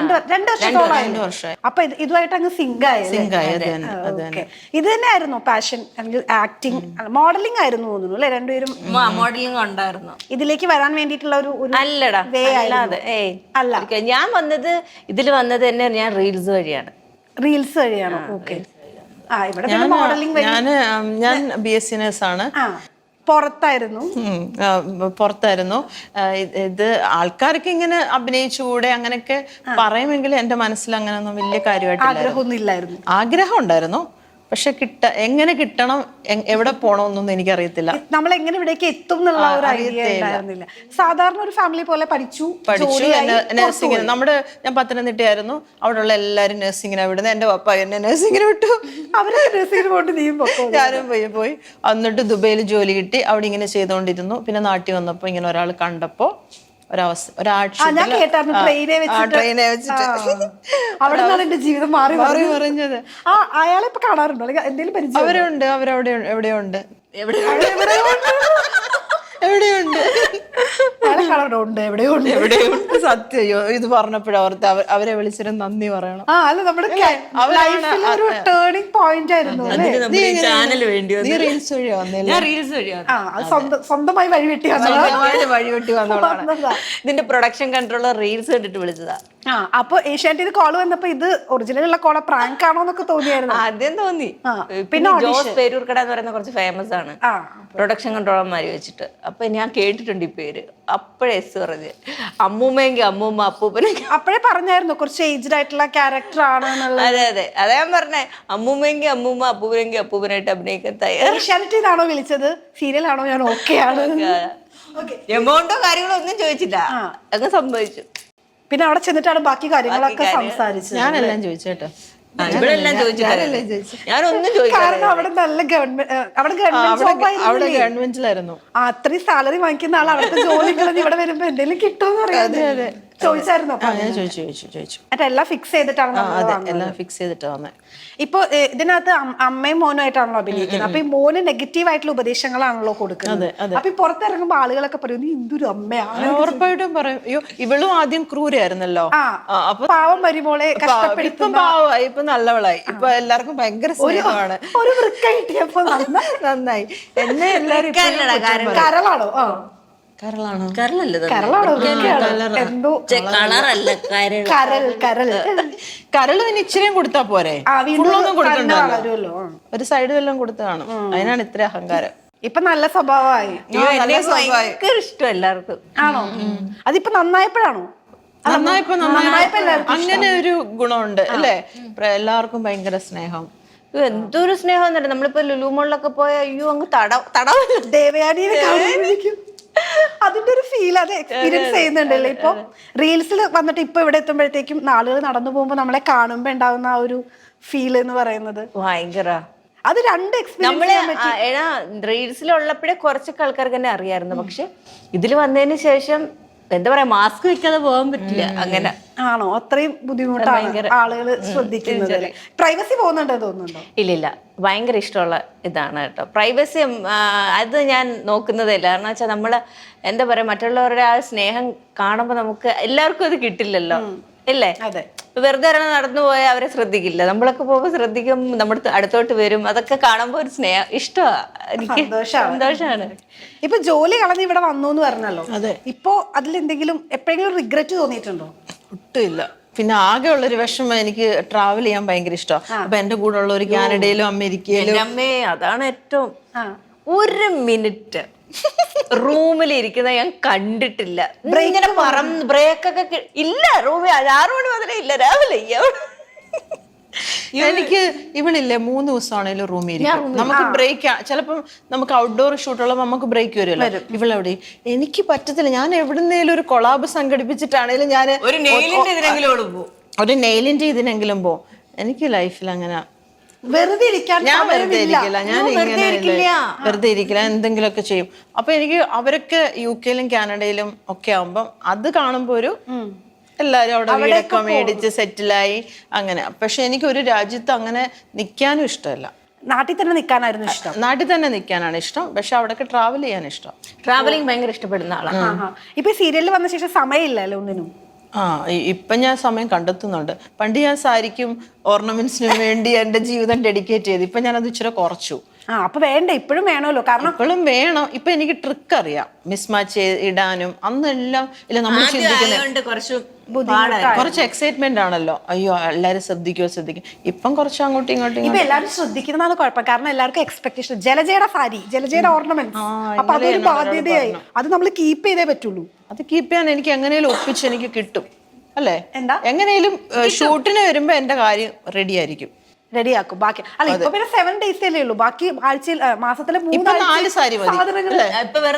[SPEAKER 2] വർഷം. അപ്പൊ ഇതുമായിട്ട് അങ്ങ് സിങ്ക് ആയത്. ഇത് തന്നെ ആയിരുന്നു പാഷൻ? ആക്ടിങ്, മോഡലിംഗ് ആയിരുന്നു തോന്നുന്നു അല്ലെ? രണ്ടുപേരും
[SPEAKER 3] മോഡലിംഗ് ഉണ്ടായിരുന്നു.
[SPEAKER 2] ഇതിലേക്ക് വരാൻ വേണ്ടിയിട്ടുള്ള ഒരു
[SPEAKER 3] അല്ലടാ, അല്ല. ഞാൻ വന്നത് ഇതിൽ വന്നത് തന്നെ ഞാൻ റീൽസ് വഴിയാണ്.
[SPEAKER 1] ഞാൻ BSc നേഴ്സാണ്.
[SPEAKER 2] പുറത്തായിരുന്നു.
[SPEAKER 1] ഇത് ആൾക്കാർക്ക് ഇങ്ങനെ അഭിനയിച്ചുകൂടെ അങ്ങനെയൊക്കെ പറയുമെങ്കിൽ എന്റെ മനസ്സിൽ അങ്ങനെയൊന്നും വലിയ കാര്യമായിട്ട്
[SPEAKER 2] ആഗ്രഹം ഉണ്ടായിരുന്നു.
[SPEAKER 1] ആഗ്രഹം ഉണ്ടായിരുന്നു, പക്ഷെ എങ്ങനെ കിട്ടണം എവിടെ പോകണമെന്നൊന്നും എനിക്കറിയത്തില്ല.
[SPEAKER 2] നമ്മൾ എങ്ങനെ ഇവിടേക്ക് എത്തും എന്നുള്ള ഒരു ഐഡിയ ഉണ്ടായിരുന്നില്ല. സാധാരണ ഒരു ഫാമിലി പോലെ പഠിച്ചു
[SPEAKER 1] നഴ്സിംഗിന്. ഞാൻ പത്തനംതിട്ടയായിരുന്നു, അവിടെയുള്ള എല്ലാവരും നഴ്സിംഗിനാ വിടുന്നത്. എന്റെ പപ്പ എന്നെ നഴ്സിംഗിന് വിട്ടു.
[SPEAKER 2] അവരൊക്കെ നഴ്സിംഗിന് പോയിട്ട്
[SPEAKER 1] ഞാനും പോയി. എന്നിട്ട് ദുബൈയിൽ ജോലി കിട്ടി, അവിടെ ഇങ്ങനെ ചെയ്തുകൊണ്ടിരുന്നു. പിന്നെ നാട്ടിൽ വന്നപ്പോ ഇങ്ങനെ ഒരാൾ കണ്ടപ്പോ ഒരാഴ്ച ട്രെയിനെ വെച്ചിട്ട്
[SPEAKER 2] അവിടെ നിന്നാണ് എന്റെ ജീവിതം മാറി
[SPEAKER 1] പറഞ്ഞത്.
[SPEAKER 2] അയാളെ ഇപ്പൊ കാണാറുണ്ടോ, അല്ലെങ്കിൽ എന്തെങ്കിലും പരിചയം?
[SPEAKER 1] അവരുണ്ട്, അവരവിടെ എവിടെയുണ്ട് എവിടെയുണ്ട്. സത്യം ഇത് പറഞ്ഞപ്പോഴും അവരെ വിളിച്ചിട്ട് നന്ദി പറയണം.
[SPEAKER 2] അല്ല നമ്മുടെ ഒരു ടേണിംഗ് പോയിന്റ് ആയിരുന്നു.
[SPEAKER 1] റീൽസ് വഴി വന്നില്ല,
[SPEAKER 2] സ്വന്തമായി വഴിവെട്ടി
[SPEAKER 1] വന്നോളാണ്.
[SPEAKER 3] ഇതിന്റെ പ്രൊഡക്ഷൻ കൺട്രോളർ റീൽസ് കണ്ടിട്ട് വിളിച്ചതാ.
[SPEAKER 2] അപ്പൊ ഏഷ്യാനെറ്റ് കോള് വന്നപ്പോ ഇത് ഒറിജിനൽ ഉള്ള കോള പ്രാങ്ക് ആണോ എന്നൊക്കെ തോന്നിയായിരുന്നു.
[SPEAKER 3] ആദ്യം തോന്നി. പിന്നെ ജോസ് പേരൂർക്കട എന്ന് പറയുന്ന കുറച്ച് ഫേമസ് ആണ് പ്രൊഡക്ഷൻ കൺട്രോളർമാര് വെച്ചിട്ട്. അപ്പൊ ഞാൻ കേട്ടിട്ടുണ്ട് ഈ പേര്. അപ്പോഴേ പറഞ്ഞ് അമ്മൂമ്മയെങ്കിൽ അമ്മൂമ്മ, അപ്പൂപ്പനെങ്കിൽ
[SPEAKER 2] അപ്പോഴേ പറഞ്ഞായിരുന്നു കുറച്ച് ഏജ്ഡ് ആയിട്ടുള്ള ക്യാരക്ടർ ആണ്.
[SPEAKER 3] അതെ അതാ ഞാൻ പറഞ്ഞേ, അമ്മൂമ്മയെങ്കിൽ അമ്മൂമ്മ, അപ്പൂപ്പനെങ്കിൽ അപ്പൂപ്പനായിട്ട് അഭിനയിക്കാൻ തയ്യാർ.
[SPEAKER 2] ഏഷ്യാനെറ്റിലാണോ വിളിച്ചത്, സീരിയലാണോ? ഞാൻ ഓക്കെ ആണ്.
[SPEAKER 3] എമൗണ്ടോ കാര്യങ്ങളോ ഒന്നും ചോദിച്ചില്ല, അങ്ങ് സംഭവിച്ചു.
[SPEAKER 2] പിന്നെ അവിടെ ചെന്നിട്ടാണ് ബാക്കി കാര്യങ്ങളൊക്കെ സംസാരിച്ചത്.
[SPEAKER 1] ഞാനെല്ലാം ചോദിച്ചേട്ടോ,
[SPEAKER 3] ഞാനൊന്നും
[SPEAKER 2] കാരണം അവിടെ നല്ല
[SPEAKER 1] ഗവൺമെന്റിലായിരുന്നു.
[SPEAKER 2] അത്രയും സാലറി വാങ്ങിക്കുന്ന ആൾ അവിടുത്തെ ജോലി ഇവിടെ വരുമ്പോ എന്തെങ്കിലും കിട്ടുമെന്ന് അറിയാതെ ചോദിച്ചായിരുന്നു.
[SPEAKER 1] ഞാൻ ചോദിച്ചു.
[SPEAKER 2] എല്ലാം ഫിക്സ് ചെയ്തിട്ടാണ്
[SPEAKER 1] എല്ലാം ഫിക്സ് ചെയ്തിട്ടാ വന്നേ.
[SPEAKER 2] ഇപ്പൊ ഇതിനകത്ത് അമ്മയും മോനുമായിട്ടാണല്ലോ അഭിനയിക്കുന്നത്. അപ്പൊ ഈ മോന് നെഗറ്റീവ് ആയിട്ടുള്ള ഉപദേശങ്ങളാണല്ലോ കൊടുക്കുന്നത്. അപ്പൊ ഈ പുറത്തിറങ്ങുമ്പോ ആളുകളൊക്കെ പറയും നീ എന്തൊരു അമ്മയാണ്.
[SPEAKER 1] ഉറപ്പായിട്ടും പറയും, അയ്യോ ഇവളും ആദ്യം ക്രൂരായിരുന്നല്ലോ,
[SPEAKER 2] അപ്പൊ പാവം വരുമോളെ കഷ്ടപ്പെടുത്തും.
[SPEAKER 1] പാവമായി, ഇപ്പൊ നല്ലവളായി. ഇപ്പൊ എല്ലാവർക്കും ഭയങ്കര സ്നേഹമാണ്.
[SPEAKER 2] ഒരു വൃക്ക കിട്ടിയപ്പോ
[SPEAKER 1] നന്നായി. എന്നെ എല്ലാരും
[SPEAKER 2] കരളാണോ?
[SPEAKER 1] കരള് പിന്നെ ഇച്ചിരിയും കൊടുത്താ പോരെ, ഫുള്ളൊന്നും കൊടുക്കണ്ടല്ലോ. ഒരു സൈഡ് വല്ലതും കൊടുത്തു കാണും, അതിനാണ് ഇത്ര അഹങ്കാരം.
[SPEAKER 2] ഇപ്പൊ നല്ല സ്വഭാവമായി.
[SPEAKER 3] ഇഷ്ടം എല്ലാവർക്കും.
[SPEAKER 2] ആണോ? അതിപ്പോ നന്നായപ്പോഴാണോ?
[SPEAKER 1] അങ്ങനെ ഒരു ഗുണമുണ്ട് അല്ലേ, എല്ലാവർക്കും ഭയങ്കര സ്നേഹം.
[SPEAKER 3] എന്തൊരു സ്നേഹം എന്നല്ല. നമ്മളിപ്പോ ലുലുമോളിലൊക്കെ പോയ അയ്യോ അങ്ങ് തടവല്ല.
[SPEAKER 2] ദേവയാനിയെ അതിന്റെ ഒരു ഫീൽ അത് എക്സ്പീരിയൻസ് ചെയ്യുന്നുണ്ടല്ലോ. ഇപ്പൊ റീൽസിൽ വന്നിട്ട് ഇപ്പൊ ഇവിടെ എത്തുമ്പോഴത്തേക്കും ആളുകൾ നടന്നു പോകുമ്പോ നമ്മളെ കാണുമ്പോ ഉണ്ടാവുന്ന ആ ഒരു ഫീൽ എന്ന് പറയുന്നത്
[SPEAKER 3] ഭയങ്കര.
[SPEAKER 2] അത് രണ്ട്
[SPEAKER 3] എക്സ്പീരിയൻസ്. റീൽസിലുള്ളപ്പോഴേ കുറച്ചൊക്കെ ആൾക്കാർക്ക് തന്നെ അറിയായിരുന്നു. പക്ഷെ ഇതിൽ വന്നതിന് ശേഷം എന്താ പറയാ, മാസ്ക് വെക്കാതെ പോകാൻ പറ്റില്ല. അങ്ങനെ
[SPEAKER 2] ആണോ? അത്രയും ബുദ്ധിമുട്ടാണ് ആളുകൾ ശ്രദ്ധിക്കുന്നത്. പ്രൈവസി പോകുന്നുണ്ടോ തോന്നുന്നുണ്ടോ?
[SPEAKER 3] ഇല്ല, ഭയങ്കര ഇഷ്ടമുള്ള ഇതാണ് കേട്ടോ പ്രൈവസി. അത് ഞാൻ നോക്കുന്നതല്ല. കാരണം വെച്ചാൽ നമ്മള് എന്താ പറയാ, മറ്റുള്ളവരുടെ ആ സ്നേഹം കാണുമ്പോൾ നമുക്ക് എല്ലാവർക്കും അത് കിട്ടില്ലല്ലോ, ഇല്ലേ? വെറുതെ നടന്നു പോയാൽ അവരെ ശ്രദ്ധിക്കില്ല. നമ്മളൊക്കെ പോകുമ്പോൾ ശ്രദ്ധിക്കും, നമ്മുടെ അടുത്തോട്ട് വരും. അതൊക്കെ കാണുമ്പോൾ ഒരു സ്നേഹം, ഇഷ്ടമാണ്, എനിക്ക് സന്തോഷമാണ്.
[SPEAKER 2] ഇപ്പൊ ജോലി കളഞ്ഞ് ഇവിടെ വന്നു എന്ന് പറഞ്ഞല്ലോ, ഇപ്പൊ അതിലെന്തെങ്കിലും എപ്പോഴെങ്കിലും റിഗ്രറ്റ് തോന്നിയിട്ടുണ്ടോ?
[SPEAKER 1] ഒട്ടുമില്ല. പിന്നെ ആകെ ഉള്ളൊരു വിഷമം, എനിക്ക് ട്രാവൽ ചെയ്യാൻ ഭയങ്കര ഇഷ്ടമാണ്. അപ്പൊ എന്റെ കൂടെ ഉള്ള ഒരു കാനഡയിലും അമേരിക്കയിലും.
[SPEAKER 3] അമ്മേ അതാണ് ഏറ്റവും. ഒരു മിനിറ്റ് റൂമിൽ ഇരിക്കുന്ന ഞാൻ കണ്ടിട്ടില്ല. ഇങ്ങനെ പറന്ന് ബ്രേക്കൊക്കെ ഇല്ല. റൂമിൽ 6 മണി മുതലേ ഇല്ല, രാവിലെ.
[SPEAKER 1] എനിക്ക് ഇവളില്ലേ 3 ദിവസമാണേലും റൂമിൽ ഇരിക്കും. നമുക്ക് ബ്രേക്ക് ചിലപ്പം നമുക്ക് ഔട്ട്ഡോർ ഷൂട്ടുള്ള നമുക്ക് ബ്രേക്ക് വരുമല്ലോ. ഇവളെവിടെ? എനിക്ക് പറ്റത്തില്ല. ഞാൻ എവിടുന്നേലും ഒരു കൊളാബ് സംഘടിപ്പിച്ചിട്ടാണേലും ഞാൻ
[SPEAKER 3] ഒരു
[SPEAKER 1] നെയിലിന്റെ ഇതിനെങ്കിലും പോകും. എനിക്ക് ലൈഫിൽ അങ്ങനെ
[SPEAKER 2] വെറുതെ ഇരിക്കാൻ
[SPEAKER 1] ഞാൻ വെറുതെ ഇരിക്കില്ല. ഞാൻ വെറുതെ ഇരിക്കില്ല, എന്തെങ്കിലുമൊക്കെ ചെയ്യും. അപ്പൊ എനിക്ക് അവരൊക്കെ UK-ലും കാനഡയിലും ഒക്കെ ആവുമ്പം അത് കാണുമ്പോ ഒരു എല്ലാരും അവിടെ വീടൊക്കെ മേടിച്ച് സെറ്റിലായി അങ്ങനെ. പക്ഷെ എനിക്ക് ഒരു രാജ്യത്ത് അങ്ങനെ നിൽക്കാനും ഇഷ്ടമല്ല.
[SPEAKER 2] നാട്ടിൽ തന്നെ നിൽക്കാനായിരുന്നു ഇഷ്ടം.
[SPEAKER 1] നാട്ടിൽ തന്നെ നിൽക്കാനാണ് ഇഷ്ടം. പക്ഷെ അവിടേക്ക് ട്രാവൽ ചെയ്യാൻ ഇഷ്ടം.
[SPEAKER 3] ട്രാവലിംഗ് ഭയങ്കര ഇഷ്ടപ്പെടുന്ന ആളാണ്.
[SPEAKER 2] ഇപ്പൊ സീരിയലിൽ വന്ന ശേഷം സമയമില്ലല്ലോ ഒന്നിനും.
[SPEAKER 1] ഇപ്പൊ ഞാൻ സമയം കണ്ടെത്തുന്നുണ്ട്. പണ്ട് ഞാൻ സാരിക്കും ഓർണമെന്റ്സിനും വേണ്ടി എന്റെ ജീവിതം ഡെഡിക്കേറ്റ് ചെയ്ത്. ഇപ്പൊ ഞാനത് ഇച്ചിരി കുറച്ചു.
[SPEAKER 2] അപ്പൊ വേണ്ട, ഇപ്പോഴും വേണമല്ലോ. കാരണം
[SPEAKER 1] ഇപ്പോഴും വേണം. ഇപ്പൊ എനിക്ക് ട്രിക്ക് അറിയാം, മിസ്മാച്ച് ഇടാനും. അന്നെല്ലാം ഇല്ല, നമ്മൾ ചിന്തിക്കുന്നത് കുറച്ച് എക്സൈറ്റ്മെന്റ് ആണല്ലോ. അയ്യോ എല്ലാരും ശ്രദ്ധിക്കും. ഇപ്പം കുറച്ച് അങ്ങോട്ടും ഇങ്ങോട്ടും
[SPEAKER 2] ഇപ്പൊ എല്ലാരും ശ്രദ്ധിക്കുന്നതാണ് കുഴപ്പം. കാരണം എല്ലാവർക്കും എക്സ്പെക്ടേഷൻ. ജലജയുടെ സാരി, ജലജയുടെ ഓർണമെന്റ്സ്, അപ്പൊ അതൊരു ബാധ്യതയായി. അത് നമ്മൾ കീപ്പ് ചെയ്തേ പറ്റുള്ളൂ.
[SPEAKER 1] അത് കീപ്പ് ചെയ്യാൻ എനിക്ക് എങ്ങനെയും ഒപ്പിച്ച് എനിക്ക് കിട്ടും അല്ലേ? എങ്ങനെയും ഷൂട്ടിന് വരുമ്പോ എന്റെ കാര്യം റെഡി ആയിരിക്കും.
[SPEAKER 2] റെഡിയാക്കും ബാക്കി. അല്ല ഇപ്പൊ പിന്നെ 7 days അല്ലേ ഉള്ളൂ, ബാക്കി ആഴ്ചയിൽ മാസത്തിലെ 3
[SPEAKER 1] 4 സാരി മതി
[SPEAKER 2] സാധനങ്ങള്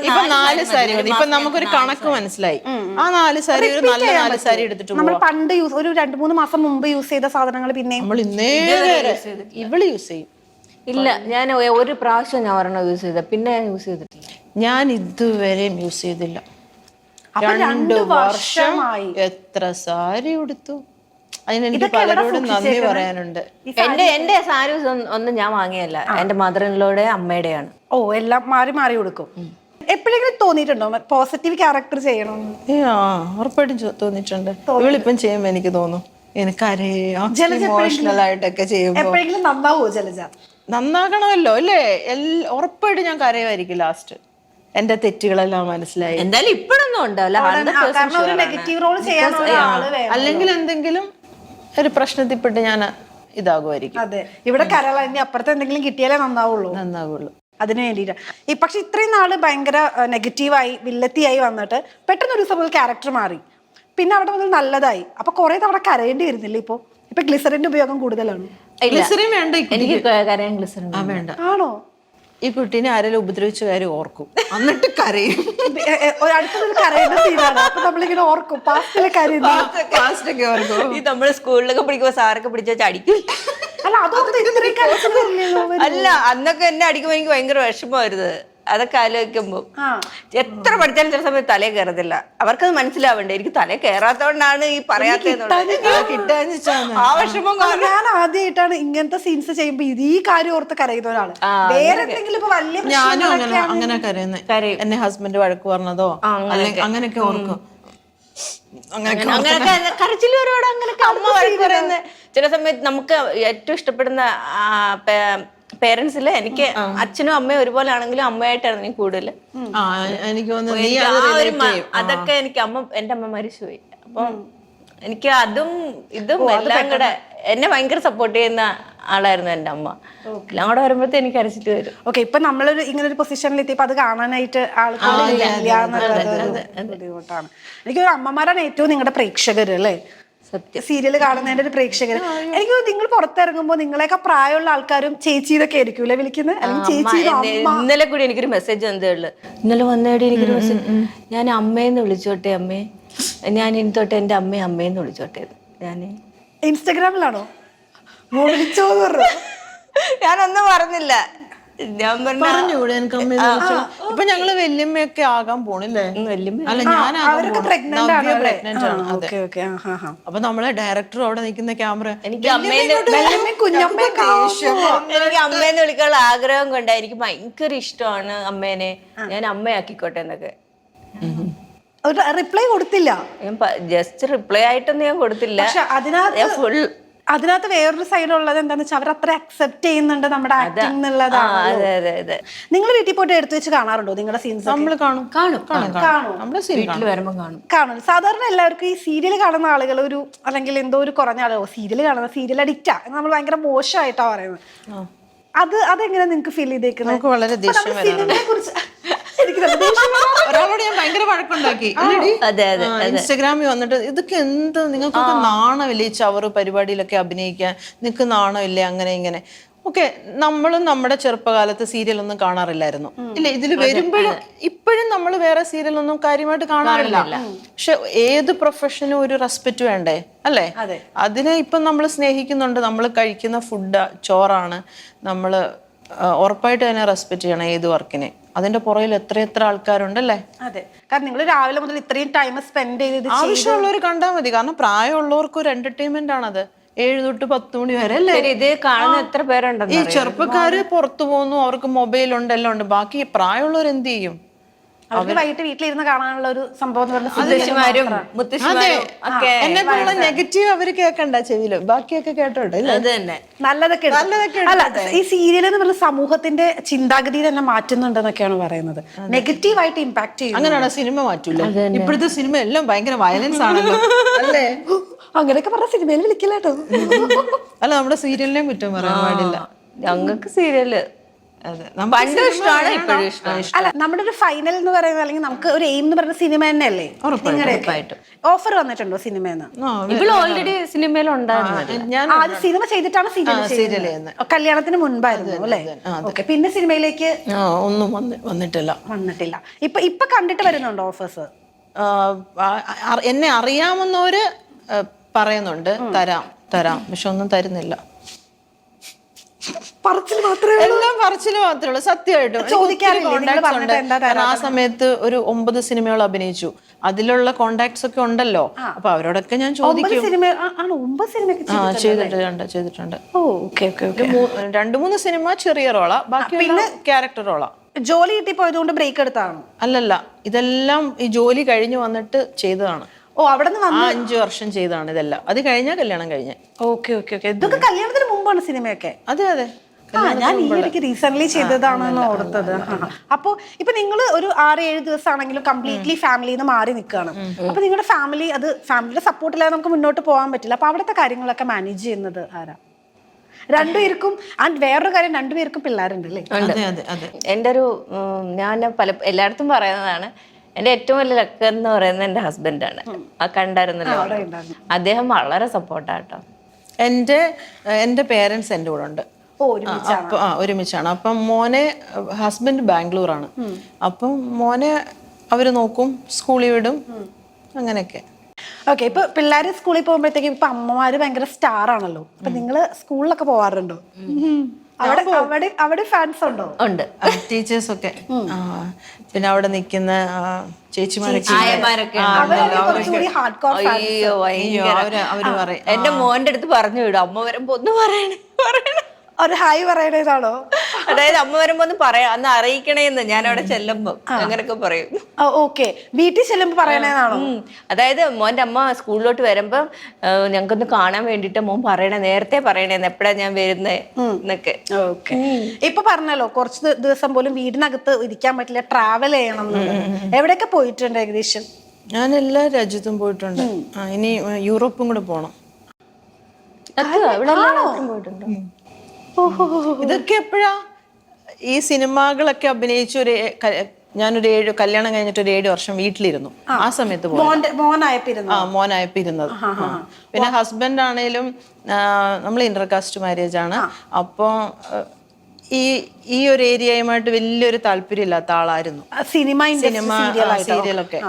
[SPEAKER 3] ഇപ്പൊ
[SPEAKER 1] 4 സാരി മതി. ഇപ്പൊ നമുക്കൊരു കണക്ക് മനസ്സിലായി. ആ 4 സാരി ഒരു നല്ല 4 സാരി എടുത്തിട്ട്
[SPEAKER 2] നമ്മൾ പണ്ട് ഒരു 2-3 മാസം മുമ്പ് യൂസ് ചെയ്ത സാധനങ്ങൾ പിന്നെ
[SPEAKER 1] നമ്മൾ ഇന്നേ വരെ ഇവള് യൂസ് ചെയ്യും.
[SPEAKER 3] ഇല്ല, ഞാൻ ഒരു പ്രാവശ്യം ഞാൻ ഒരെണ്ണം യൂസ് ചെയ്ത, പിന്നെ ഞാൻ യൂസ് ചെയ്തിട്ടില്ല.
[SPEAKER 1] ഞാൻ ഇതുവരെയും യൂസ് ചെയ്തില്ല.
[SPEAKER 2] അപ്പൊ
[SPEAKER 1] 2 വർഷമായി എത്ര സാരി ഉടുത്തു. അതിന് എനിക്ക് പലരോടും നന്ദി പറയാനുണ്ട്.
[SPEAKER 3] എന്റെ സാരീസ് ഒന്നും ഞാൻ വാങ്ങിയല്ല, എന്റെ മദറിനോടെ അമ്മയുടെയാണ്.
[SPEAKER 2] ഓ, എല്ലാം മാറി മാറി കൊടുക്കും. എപ്പോഴെങ്കിലും തോന്നിയിട്ടുണ്ടോ പോസിറ്റീവ് ക്യാരക്ടർ ചെയ്യണമെന്ന്?
[SPEAKER 1] ഉറപ്പായിട്ടും തോന്നിയിട്ടുണ്ട്. ഇവളിപ്പം ചെയ്യുമ്പോ എനിക്ക് തോന്നും എനിക്ക് ഇമോഷണൽ ആയിട്ടൊക്കെ ചെയ്യുമ്പോ
[SPEAKER 2] എപ്പോഴെങ്കിലും നന്നാവോ ജലജ?
[SPEAKER 1] നന്നാകണമല്ലോ അല്ലേ? ഉറപ്പായിട്ട് ഞാൻ കരയുമായിരിക്കും ലാസ്റ്റ്. എന്റെ തെറ്റുകളെല്ലാം മനസ്സിലായി.
[SPEAKER 3] എന്തായാലും ഇപ്പോഴൊന്നും ഉണ്ടാവില്ല,
[SPEAKER 2] നെഗറ്റീവ് റോൾ ചെയ്യാനുള്ള ആള് വേണം.
[SPEAKER 1] അല്ലെങ്കിൽ എന്തെങ്കിലും ഒരു പ്രശ്നത്തിൽപ്പെട്ട് ഞാൻ ഇതാകുമായിരിക്കും.
[SPEAKER 2] അതെ, ഇവിടെ കരള ഇനി അപ്പുറത്ത് എന്തെങ്കിലും കിട്ടിയാലേ നന്നാവുള്ളൂ. അതിന് വേണ്ടിയിട്ട് പക്ഷെ ഇത്രയും നാള് ഭയങ്കര നെഗറ്റീവായി വില്ലത്തിയായി വന്നിട്ട് പെട്ടെന്ന് ഒരു ദിവസം ക്യാരക്ടർ മാറി, പിന്നെ അവിടെ മുതൽ നല്ലതായി. അപ്പൊ കുറെ തവണ കരയേണ്ടി വരുന്നില്ല. ഇപ്പൊ ഗ്ലിസറിന്റെ ഉപയോഗം കൂടുതലാണ്.
[SPEAKER 1] ഗ്ലിസറിൻ വേണ്ട,
[SPEAKER 3] എനിക്ക് കരയാൻ ഗ്ലിസറിൻ
[SPEAKER 1] വേണ്ട.
[SPEAKER 2] ആണോ?
[SPEAKER 1] ഈ കുട്ടീനെ ആരെങ്കിലും ഉപദ്രവിച്ച കാര്യം ഓർക്കും, എന്നിട്ട് കരയും.
[SPEAKER 2] അടുത്തൊരു കരയുന്ന സീനാണ്. അപ്പൊ നമ്മളിങ്ങനെ ഓർക്കും പാസ്റ്റിലെ കാര്യം.
[SPEAKER 3] ഈ നമ്മള് സ്കൂളിലൊക്കെ പഠിക്കുമ്പോ സാറൊക്കെ പിടിച്ച അടിക്കും.
[SPEAKER 2] അല്ല
[SPEAKER 3] അല്ല, അന്നൊക്കെ എന്നെ അടിക്കുമ്പോ എനിക്ക് ഭയങ്കര വിഷമമായിരുന്നു. അതൊക്കെ ആലോചിക്കുമ്പോ എത്ര പഠിച്ചാലും ചില സമയത്ത് തലേ കയറത്തില്ല. അവർക്കത് മനസ്സിലാവണ്ടേ, എനിക്ക് തലേ കയറാത്തോണ്ടാണ് ഈ പറയാത്ത ആ വിഷമം.
[SPEAKER 2] ഞാൻ ആദ്യമായിട്ടാണ് ഇങ്ങനത്തെ സീൻസ് ചെയ്യുമ്പോ ഈ കാര്യം ഓർത്ത് കരയുന്ന ഒരാള്. വേറെ എന്തെങ്കിലും ഇപ്പൊ വലിയ
[SPEAKER 1] ഞാനും അങ്ങനെ കരയുന്നത്. എന്നെ ഹസ്ബൻഡ് വഴക്ക് പറഞ്ഞതോ അല്ലെങ്കിൽ അങ്ങനെയൊക്കെ ഓർക്കും.
[SPEAKER 3] അങ്ങനെയൊക്കെ കരച്ചിൽ ഒരുപാട് അങ്ങനെയൊക്കെ അമ്മ വഴക്ക് പറയുന്നത്. ചില സമയത്ത് നമുക്ക് ഏറ്റവും ഇഷ്ടപ്പെടുന്ന പേരൻസില് എനിക്ക് അച്ഛനും അമ്മയും ഒരുപോലെ ആണെങ്കിലും അമ്മയായിട്ടാണ് എനിക്ക് കൂടുതൽ. അതൊക്കെ എനിക്ക് എന്റെ അമ്മ മരിച്ചുപോയി. അപ്പം എനിക്ക് അതും ഇതും എല്ലാം കൂടെ എന്നെ ഭയങ്കര സപ്പോർട്ട് ചെയ്യുന്ന ആളായിരുന്നു എന്റെ അമ്മ. എല്ലാം കൂടെ വരുമ്പോഴത്തേ എനിക്ക് അരച്ചിട്ട് വരും.
[SPEAKER 2] ഓക്കെ, ഇപ്പൊ നമ്മളൊരു ഇങ്ങനെ ഒരു പൊസിഷനിൽ എത്തിയപ്പോ അത് കാണാനായിട്ട് ബുദ്ധിമുട്ടാണ്. എനിക്കൊരു അമ്മമാരാണ് ഏറ്റവും നിങ്ങളുടെ പ്രേക്ഷകര് അല്ലേ? സീരിയൽ കാണുന്നതിന്റെ ഒരു പ്രേക്ഷകർ. എനിക്ക് നിങ്ങൾ പുറത്തിറങ്ങുമ്പോ നിങ്ങളെയൊക്കെ പ്രായമുള്ള ആൾക്കാരും ചേച്ചി ഇതൊക്കെ ആയിരിക്കും അല്ലെ വിളിക്കുന്നത്?
[SPEAKER 3] ഇന്നലെ കൂടി എനിക്കൊരു മെസ്സേജ് വന്നേയുള്ളു. ഇന്നലെ വന്നേടി എനിക്കൊരു മെസ്സേജ്, ഞാൻ അമ്മേന്ന് വിളിച്ചോട്ടെ, അമ്മേ ഞാൻ ഇനി തൊട്ട് എന്റെ അമ്മേന്ന് വിളിച്ചോട്ടെ. ഞാൻ
[SPEAKER 2] ഇൻസ്റ്റാഗ്രാമിലാണോ വിളിച്ചോന്ന് പറഞ്ഞു?
[SPEAKER 3] ഞാനൊന്നും പറഞ്ഞില്ല. ഞാൻ
[SPEAKER 1] പറഞ്ഞൂടെ എനിക്ക് ഇപ്പൊ ഞങ്ങള് വല്യമ്മയൊക്കെ ആകാൻ പോണില്ലേ? അല്ല, ഞാൻ അപ്പൊ നമ്മളെ ഡയറക്ടർ അവിടെ നിൽക്കുന്ന ക്യാമറ
[SPEAKER 3] എനിക്ക് അമ്മേന്ന് വിളിക്കാനുള്ള ആഗ്രഹം കൊണ്ട് എനിക്ക് ഭയങ്കര ഇഷ്ടമാണ് അമ്മേനെ. ഞാൻ അമ്മയാക്കിക്കോട്ടെ എന്നൊക്കെ.
[SPEAKER 2] റിപ്ലൈ കൊടുത്തില്ല.
[SPEAKER 3] ഞാൻ ജസ്റ്റ് റിപ്ലൈ ആയിട്ടൊന്നും ഞാൻ കൊടുത്തില്ല.
[SPEAKER 2] അതിനകത്ത് വേറൊരു സൈഡ് ഉള്ളത് എന്താന്ന് വെച്ചാൽ അവർ അത്ര അക്സെപ്റ്റ് ചെയ്യുന്നുണ്ട് നമ്മുടെ ആക്ടിംഗ് എന്നുള്ളതാണ്. നിങ്ങൾ വീട്ടിൽ പോയിട്ട് എടുത്തു വെച്ച് കാണാറുണ്ടോ നിങ്ങളുടെ സീൻസ്?
[SPEAKER 1] നമ്മൾ
[SPEAKER 2] കാണും. സാധാരണ എല്ലാവർക്കും ഈ സീരിയൽ കാണുന്ന ആളുകൾ ഒരു അല്ലെങ്കിൽ എന്തോ ഒരു കുറഞ്ഞ ആളോ സീരിയൽ കാണുന്ന സീരിയൽ അഡിക്റ്റാ നമ്മൾ ഭയങ്കര മോശമായിട്ടാ പറയുന്നത്. അതെങ്ങനെ നിങ്ങൾക്ക് ഫീൽ ചെയ്തേക്കുന്നത്?
[SPEAKER 1] വളരെ ഒരാളോട് ഞാൻ ഭയങ്കര വഴക്കുണ്ടാക്കി. ഇൻസ്റ്റഗ്രാമിൽ വന്നിട്ട് ഇതൊക്കെ എന്ത് നിങ്ങൾക്കൊക്കെ നാണമില്ലേ ഈ ചവറ് പരിപാടിയിലൊക്കെ അഭിനയിക്കാൻ? നിനക്ക് നാണമില്ലേ? അങ്ങനെ ഇങ്ങനെ. ഓക്കെ, നമ്മളും നമ്മുടെ ചെറുപ്പകാലത്ത് സീരിയലൊന്നും കാണാറില്ലായിരുന്നു ഇല്ലേ? ഇതിൽ വരുമ്പോഴും ഇപ്പോഴും നമ്മൾ വേറെ സീരിയലൊന്നും കാര്യമായിട്ട് കാണാറില്ല. പക്ഷെ ഏത് പ്രൊഫഷനും ഒരു റെസ്പെക്റ്റ് വേണ്ടേ അല്ലേ? അതിനെ ഇപ്പം നമ്മൾ സ്നേഹിക്കുന്നുണ്ട്. നമ്മൾ കഴിക്കുന്ന ഫുഡ് ചോറാണ്. നമ്മൾ ഉറപ്പായിട്ട് തന്നെ റെസ്പെക്ട് ചെയ്യണം ഏത് വർക്കിനെ. അതിന്റെ പുറകിൽ എത്ര ആൾക്കാരുണ്ടല്ലേ?
[SPEAKER 2] അതെ, കാരണം നിങ്ങൾ രാവിലെ മുതൽ ഇത്രയും ടൈം സ്പെൻഡ് ചെയ്ത്
[SPEAKER 1] ആവശ്യമുള്ളവർ കണ്ടാൽ മതി. കാരണം പ്രായമുള്ളവർക്ക് ഒരു എന്റർടൈൻമെന്റ് ആണത്. 7 തൊട്ട് 10 മണി വരെ അല്ലേ?
[SPEAKER 3] ഇത് കാണുന്ന എത്ര പേരുണ്ട്?
[SPEAKER 1] ഈ ചെറുപ്പക്കാര് പുറത്തു പോകുന്നു, അവർക്ക് മൊബൈൽ ഉണ്ട്, എല്ലാം ഉണ്ട്. ബാക്കി പ്രായമുള്ളവർ എന്ത് ചെയ്യും?
[SPEAKER 2] അവർക്ക് വൈകിട്ട് വീട്ടിലിരുന്ന് കാണാനുള്ള ഒരു സംഭവം
[SPEAKER 1] എന്നെ പോലുള്ള നെഗറ്റീവ് അവര് കേൾക്കണ്ട ചെവിയില്, ബാക്കിയൊക്കെ കേട്ടോട്ടെ.
[SPEAKER 2] നല്ലതൊക്കെ അല്ല, ഈ സീരിയൽ എന്ന് പറഞ്ഞ സമൂഹത്തിന്റെ ചിന്താഗതി തന്നെ മാറ്റുന്നുണ്ടെന്നൊക്കെയാണ് പറയുന്നത്. നെഗറ്റീവായിട്ട് ഇമ്പാക്ട് ചെയ്യും.
[SPEAKER 1] അങ്ങനെയാണ് സിനിമ മാറ്റൂല. ഇപ്പോഴത്തെ സിനിമ എല്ലാം ഭയങ്കര വയലൻസ് ആണല്ലോ അല്ലേ?
[SPEAKER 2] അങ്ങനെയൊക്കെ പറഞ്ഞ സിനിമയിൽ വിളിക്കില്ല കേട്ടോ.
[SPEAKER 1] അല്ല, നമ്മുടെ സീരിയലിനെയും കുറ്റം പറയാൻ പാടില്ല.
[SPEAKER 3] ഞങ്ങൾക്ക് സീരിയല് പണ്ടും ഇഷ്ടമാണ്, ഇപ്പോഴും ഇഷ്ടമാണ്.
[SPEAKER 2] അല്ല, നമ്മുടെ ഒരു ഫൈനൽ എന്ന് പറയുന്നത്, അല്ലെങ്കിൽ നമുക്ക് ഒരു എയിം എന്ന് പറയുന്ന സിനിമ തന്നെയല്ലേ? ഓഫർ വന്നിട്ടുണ്ടോ സിനിമയെന്ന്?
[SPEAKER 3] ഇവള് ഓൾറെഡി സിനിമയിലുണ്ടായിരുന്നു.
[SPEAKER 1] ഞാൻ
[SPEAKER 2] ആദ്യം സിനിമ ചെയ്തിട്ടാണ് സീരിയൽ കല്യാണത്തിന് മുൻപായിരുന്നു അല്ലേ? ഓക്കെ. പിന്നെ സിനിമയിലേക്ക്
[SPEAKER 1] ഒന്നും വന്നിട്ടില്ല.
[SPEAKER 2] ഇപ്പൊ കണ്ടിട്ട് വരുന്നുണ്ടോ ഓഫേഴ്സ്?
[SPEAKER 1] എന്നെ അറിയാവുന്നവര് പറയുന്നുണ്ട് തരാം, പക്ഷെ ഒന്നും തരുന്നില്ല. എല്ലാം പറച്ചില് മാത്രമേ ഉള്ളൂ. സത്യമായിട്ടും ആ സമയത്ത് ഒരു 9 സിനിമകൾ അഭിനയിച്ചു. അതിലുള്ള കോണ്ടാക്ട്സ് ഒക്കെ ഉണ്ടല്ലോ. അപ്പൊ അവരോടൊക്കെ ഞാൻ ചോദിക്കും. ചെയ്തിട്ടുണ്ട്. 2-3 സിനിമ ചെറിയ റോളാ, ബാക്കി പിന്നെ ക്യാരക്ടർ റോളാ.
[SPEAKER 2] ജോലി കിട്ടി പോയതുകൊണ്ട് ബ്രേക്ക് എടുത്താണ്?
[SPEAKER 1] അല്ലല്ല, ഇതെല്ലാം ഈ ജോലി കഴിഞ്ഞു വന്നിട്ട് ചെയ്തതാണ്.
[SPEAKER 2] അവിടെ
[SPEAKER 1] 5 വർഷം ചെയ്താണ് ഇതെല്ലാം. അത് കഴിഞ്ഞാ കല്യാണം കഴിഞ്ഞ.
[SPEAKER 2] ഓക്കെ. ഇതൊക്കെ കല്യാണത്തിന് മുമ്പാണ് സിനിമയൊക്കെ?
[SPEAKER 1] അതെ.
[SPEAKER 2] ഞാൻ ഈ ഇടയ്ക്ക് റീസെന്റ് ചെയ്തതാണെന്ന് ഓർത്തത്. അപ്പൊ ഇപ്പൊ നിങ്ങൾ ഒരു 6-7 ദിവസമാണെങ്കിലും കംപ്ലീറ്റ്ലി ഫാമിലിന്ന് മാറി നിൽക്കുകയാണ്. അപ്പൊ നിങ്ങളുടെ ഫാമിലിയുടെ സപ്പോർട്ടില്ലാതെ നമുക്ക് മുന്നോട്ട് പോകാൻ പറ്റില്ല. അപ്പൊ അവിടുത്തെ കാര്യങ്ങളൊക്കെ മാനേജ് ചെയ്യുന്നത് ആരാ? രണ്ടുപേർക്കും. വേറൊരു കാര്യം, രണ്ടുപേർക്കും പിള്ളേരുണ്ട് അല്ലേ?
[SPEAKER 3] എൻ്റെ ഒരു ഞാൻ എല്ലായിടത്തും പറയുന്നതാണ്, എൻ്റെ ഏറ്റവും വലിയ ലക്ക് എന്ന് പറയുന്നത് എൻ്റെ ഹസ്ബൻഡാണ്. ആ കണ്ടായിരുന്നല്ലോ, അദ്ദേഹം വളരെ സപ്പോർട്ടാട്ടോ.
[SPEAKER 1] എൻ്റെ പേരൻസ് എൻ്റെ കൂടെ ഉണ്ട്. ഒരുമിച്ചാണ്. അപ്പം മോനെ, ഹസ്ബൻഡ് ബാംഗ്ലൂരാണ്. അപ്പം മോനെ അവര് നോക്കും, സ്കൂളിൽ വിടും, അങ്ങനെയൊക്കെ.
[SPEAKER 2] ഓക്കെ. ഇപ്പൊ പിള്ളേര് സ്കൂളിൽ പോകുമ്പോഴത്തേക്കും ഇപ്പൊ അമ്മമാര് ഭയങ്കര സ്റ്റാർ ആണല്ലോ. അപ്പൊ നിങ്ങള് സ്കൂളിലൊക്കെ പോവാറുണ്ടോ? അവിടെ ഫാൻസ് ഉണ്ടോ?
[SPEAKER 3] ഉണ്ട്,
[SPEAKER 1] ടീച്ചേഴ്സ് ഒക്കെ. പിന്നെ അവിടെ നിൽക്കുന്ന ചേച്ചിമാരൊക്കെ അവര് പറയും.
[SPEAKER 3] എന്റെ മോന്റെ അടുത്ത് പറഞ്ഞു വിടും, അമ്മ വരുമ്പോ ഒന്ന് പറയണേ.
[SPEAKER 2] ഒരു ഹായ് പറയണേതാണോ?
[SPEAKER 3] അതായത് അമ്മ വരുമ്പോ ഒന്ന് അന്ന് അറിയിക്കണേന്ന് ഞാൻ അവിടെ ചെല്ലുമ്പോ അങ്ങനൊക്കെ പറയും.
[SPEAKER 2] ഓക്കെ. വീട്ടിൽ ചെല്ലുമ്പോ പറയണേതാണോ?
[SPEAKER 3] അതായത് മോന്റെ അമ്മ സ്കൂളിലോട്ട് വരുമ്പോ ഞങ്ങൾക്കൊന്ന് കാണാൻ വേണ്ടിട്ട് മോൻ പറയണേ, നേരത്തെ പറയണേന്ന്, എപ്പോഴാ ഞാൻ വരുന്നേ എന്നൊക്കെ.
[SPEAKER 2] ഓക്കെ. ഇപ്പൊ പറഞ്ഞല്ലോ കുറച്ച് ദിവസം പോലും വീടിനകത്ത് ഇരിക്കാൻ പറ്റില്ല, ട്രാവൽ ചെയ്യണം. എവിടെയൊക്കെ പോയിട്ടുണ്ട് ഏകദേശം?
[SPEAKER 1] ഞാൻ എല്ലാ രാജ്യത്തും പോയിട്ടുണ്ട്. ഇനി യൂറോപ്പും കൂടെ പോണം.
[SPEAKER 3] പോയിട്ടുണ്ട്.
[SPEAKER 1] ഇതൊക്കെ എപ്പോഴാ? ഈ സിനിമകളൊക്കെ അഭിനയിച്ച ഞാനൊരു കല്യാണം കഴിഞ്ഞിട്ട് ഒരു 7 വർഷം വീട്ടിലിരുന്നു. ആ സമയത്ത് മോനായപ്പിരുന്നത്. പിന്നെ ഹസ്ബൻഡ് ആണേലും നമ്മൾ ഇന്റർകാസ്റ്റ് മാരേജ് ആണ്. അപ്പോൾ ഈ ഒരു ഏരിയയുമായിട്ട് വലിയൊരു താല്പര്യം ഇല്ലാത്ത ആളായിരുന്നു. സിനിമ സീരിയലൊക്കെ.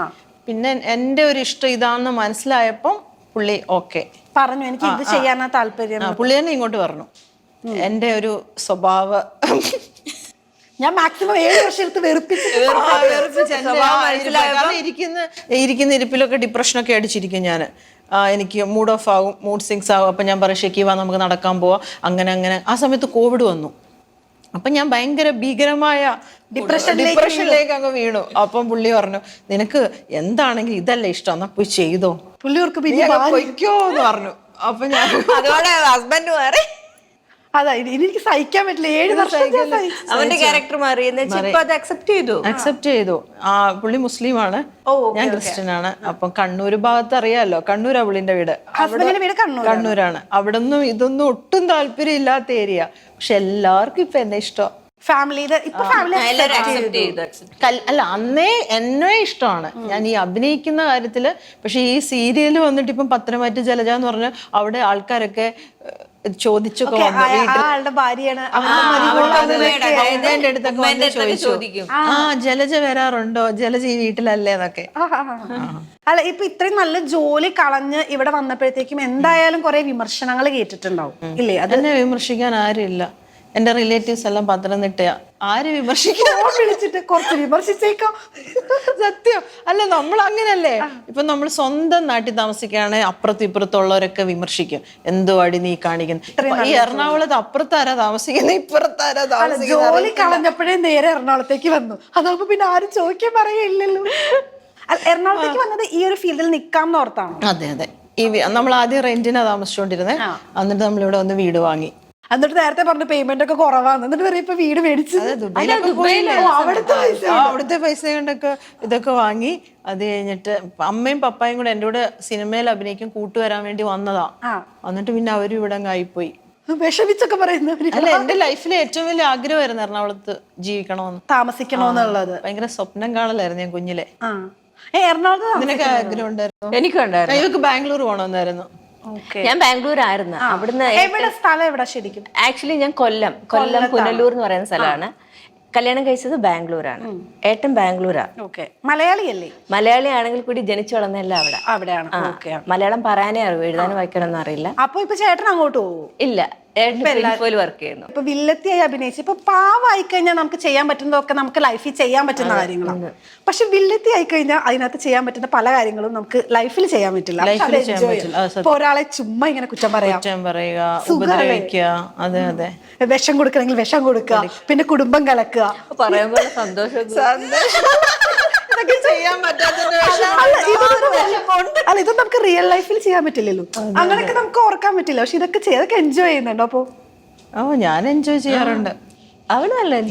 [SPEAKER 1] പിന്നെ എൻ്റെ ഒരു ഇഷ്ടം ഇതാണെന്ന് മനസ്സിലായപ്പം പുള്ളി ഓക്കെ
[SPEAKER 2] പറഞ്ഞു, എനിക്ക് ഇത് ചെയ്യാനാ താല്പര്യം.
[SPEAKER 1] പുള്ളി തന്നെ ഇങ്ങോട്ട് പറഞ്ഞു. എൻ്റെ ഒരു സ്വഭാവ
[SPEAKER 2] ഞാൻ മാക്സിമം 7 വർഷം എടുത്ത്
[SPEAKER 1] ഇരിക്കുന്ന ഇരിപ്പിലൊക്കെ ഡിപ്രഷനൊക്കെ അടിച്ചിരിക്കും ഞാൻ. എനിക്ക് മൂഡ് ഓഫ് ആകും, മൂഡ് സിങ്സ് ആകും. അപ്പം ഞാൻ പറയും ഷെക്കീവ നമുക്ക് നടക്കാൻ പോവാം, അങ്ങനെ. ആ സമയത്ത് കോവിഡ് വന്നു. അപ്പം ഞാൻ ഭയങ്കര ഭീകരമായ ഡിപ്രഷനിലേക്ക് അങ്ങ് വീണു. അപ്പം പുള്ളി പറഞ്ഞു, നിനക്ക് എന്താണെങ്കിലും ഇതല്ല ഇഷ്ടം, എന്നാ പോയി ചെയ്തോ, പൊയ്ക്കോ എന്ന് പറഞ്ഞു. അപ്പൊ ഞാൻ
[SPEAKER 3] അതോടെ ഹസ്ബൻഡ് മാറി.
[SPEAKER 2] അതാ എനിക്ക് സഹിക്കാൻ പറ്റില്ല. 7 വർഷം
[SPEAKER 3] അവന്റെ ക്യാരക്ടർ മാറി,
[SPEAKER 1] അക്സെപ്റ്റ് ചെയ്തു. പുള്ളി മുസ്ലിമാണ്, ഞാൻ ക്രിസ്ത്യനാണ്. അപ്പം കണ്ണൂർ ഭാഗത്ത് അറിയാലോ, കണ്ണൂരാ പുള്ളിന്റെ വീട്. കണ്ണൂരാണ്. അവിടെ ഒന്നും ഇതൊന്നും ഒട്ടും താല്പര്യം ഇല്ലാത്ത ഏരിയ. പക്ഷെ എല്ലാവർക്കും ഇപ്പൊ എന്നെ ഇഷ്ടം. അല്ല, അന്നേ എന്നെ ഇഷ്ടമാണ് ഞാൻ ഈ അഭിനയിക്കുന്ന കാര്യത്തില്. പക്ഷെ ഈ സീരിയല് വന്നിട്ട് ഇപ്പം പത്തനംതിട്ട ജലജ എന്ന് പറഞ്ഞ അവിടെ ആൾക്കാരൊക്കെ ചോദിച്ചൊക്കെ ചോദിക്കും, ജലജ വരാറുണ്ടോ, ജലജ ഈ വീട്ടിലല്ലേ എന്നൊക്കെ.
[SPEAKER 2] അല്ല, ഇപ്പൊ ഇത്രയും നല്ല ജോലി കളഞ്ഞ് ഇവിടെ വന്നപ്പോഴത്തേക്കും എന്തായാലും കുറെ വിമർശനങ്ങൾ കേട്ടിട്ടുണ്ടാവും ഇല്ലേ?
[SPEAKER 1] അതെന്നെ വിമർശിക്കാൻ ആരുമില്ല. എന്റെ റിലേറ്റീവ്സ് എല്ലാം പത്തനംതിട്ടയാ. ആര് വിളിച്ചിട്ട് കുറച്ച് വിമർശിച്ചേക്കാം. സത്യം അല്ല, നമ്മൾ അങ്ങനല്ലേ. ഇപ്പൊ നമ്മൾ സ്വന്തം നാട്ടിൽ താമസിക്കുകയാണെങ്കിൽ അപ്പുറത്തും ഇപ്പുറത്തുള്ളവരൊക്കെ വിമർശിക്കും, എന്തോ അടി നീ കാണിക്കുന്നു. ഈ എറണാകുളത്ത് അപ്പുറത്താരാ താമസിക്കുന്നത്, ഇപ്പുറത്താരാ താമസിക്കുന്നത്.
[SPEAKER 2] ജോലി കളഞ്ഞപ്പോഴേ നേരെ എറണാകുളത്തേക്ക് വന്നു. അതാവുമ്പോ പിന്നെ ആരും ചോദിക്കാൻ പറയില്ലല്ലോ. എറണാകുളത്തേക്ക് വന്നത് ഈ ഒരു ഫീൽഡിൽ നിൽക്കാം എന്ന് ഓർത്താണ്?
[SPEAKER 1] അതെ. നമ്മൾ ആദ്യം റെന്റിനാ താമസിച്ചുകൊണ്ടിരുന്നത്. എന്നിട്ട് നമ്മളിവിടെ വന്ന് വീട് വാങ്ങി.
[SPEAKER 2] എന്നിട്ട് നേരത്തെ പറഞ്ഞ പേയ്മെന്റ് ഒക്കെ കുറവാണ്, എന്നിട്ട് പറയും ഇപ്പൊ വീട് മേടിച്ചു.
[SPEAKER 1] അവിടുത്തെ പൈസ കൊണ്ടൊക്കെ ഇതൊക്കെ വാങ്ങി. അത് കഴിഞ്ഞിട്ട് അമ്മയും പപ്പായും കൂടെ എൻ്റെ കൂടെ സിനിമയിൽ അഭിനയിക്കാൻ കൂട്ടുവരാൻ വേണ്ടി വന്നതാ. എന്നിട്ട് പിന്നെ അവരും ഇവിടെ ആയിപ്പോയി.
[SPEAKER 2] വിഷമിച്ചൊക്കെ പറയുന്നവര്
[SPEAKER 1] അല്ല, എന്റെ ലൈഫിലെ ഏറ്റവും വലിയ ആഗ്രഹമായിരുന്നു എറണാകുളത്ത് ജീവിക്കണമെന്ന്,
[SPEAKER 2] താമസിക്കണോന്നുള്ളത്.
[SPEAKER 1] ഭയങ്കര സ്വപ്നം കാണലായിരുന്നു ഞാൻ കുഞ്ഞിലെ.
[SPEAKER 2] ആ എറണാകുളത്ത്
[SPEAKER 1] നിനക്ക് ആഗ്രഹം ഉണ്ടായിരുന്നു?
[SPEAKER 3] എനിക്കുണ്ടായിരുന്നു.
[SPEAKER 1] ഇവക്ക് ബാംഗ്ലൂർ പോകണമെന്നായിരുന്നു.
[SPEAKER 3] ഞാൻ ബാംഗ്ലൂർ ആയിരുന്നു. അവിടുന്ന്
[SPEAKER 2] എവിടെ സ്ഥലം എവിടെ ശരിക്കും?
[SPEAKER 3] ആക്ച്വലി ഞാൻ കൊല്ലം പുനലൂർ എന്ന് പറയുന്ന സ്ഥലമാണ്. കല്യാണം കഴിച്ചത് ബാംഗ്ലൂരാണ്. ഏട്ടൻ ബാംഗ്ലൂരാ.
[SPEAKER 2] ഓക്കെ. മലയാളിയല്ലേ?
[SPEAKER 3] മലയാളി ആണെങ്കിൽ കൂടി ജനിച്ചു വളർന്നല്ല അവിടെ.
[SPEAKER 2] അവിടെയാണ്. ഓക്കെ.
[SPEAKER 3] മലയാളം പറയാനേ അറിയൂ, എഴുതാനും വായിക്കാനൊന്നും അറിയില്ല.
[SPEAKER 2] അപ്പൊ ഇപ്പൊ ചേട്ടൻ അങ്ങോട്ട് പോകും?
[SPEAKER 3] ഇല്ല, ഏട്ടൻ വർക്ക് ചെയ്യുന്നു.
[SPEAKER 2] ഇപ്പൊ വില്ലത്തിയായി അഭിനയിച്ച് ഇപ്പൊ പാവായി കഴിഞ്ഞാൽ നമുക്ക് ചെയ്യാൻ പറ്റുന്നതൊക്കെ നമുക്ക് ലൈഫിൽ ചെയ്യാൻ പറ്റുന്ന കാര്യങ്ങളാണ്. പക്ഷെ വില്ലത്തി ആയി കഴിഞ്ഞാൽ അതിനകത്ത് ചെയ്യാൻ പറ്റുന്ന പല കാര്യങ്ങളും നമുക്ക് ലൈഫിൽ ചെയ്യാൻ പറ്റില്ല. ഇപ്പൊ ഒരാളെ ചുമ്മാ ഇങ്ങനെ കുറ്റം പറയുക,
[SPEAKER 1] ഉപദ്രവിക്കുക, അതെ അതെ,
[SPEAKER 2] വിഷം കൊടുക്കണമെങ്കിൽ വിഷം കൊടുക്കുക, പിന്നെ കുടുംബം കലക്കുക,
[SPEAKER 3] പറയുമ്പോൾ സന്തോഷം
[SPEAKER 1] ഇതൊക്കെ ചെയ്യാൻ പറ്റാത്തത്.
[SPEAKER 2] അല്ല ഇതൊന്നും നമുക്ക് റിയൽ ലൈഫിൽ ചെയ്യാൻ പറ്റില്ലല്ലോ. അങ്ങനെയൊക്കെ നമുക്ക് ഓർക്കാൻ പറ്റില്ല. പക്ഷെ ഇതൊക്കെ ചെയ്തൊക്കെ എൻജോയ് ചെയ്യുന്നുണ്ടോ? അപ്പൊ
[SPEAKER 1] ഞാൻ എൻജോയ് ചെയ്യാറുണ്ട്.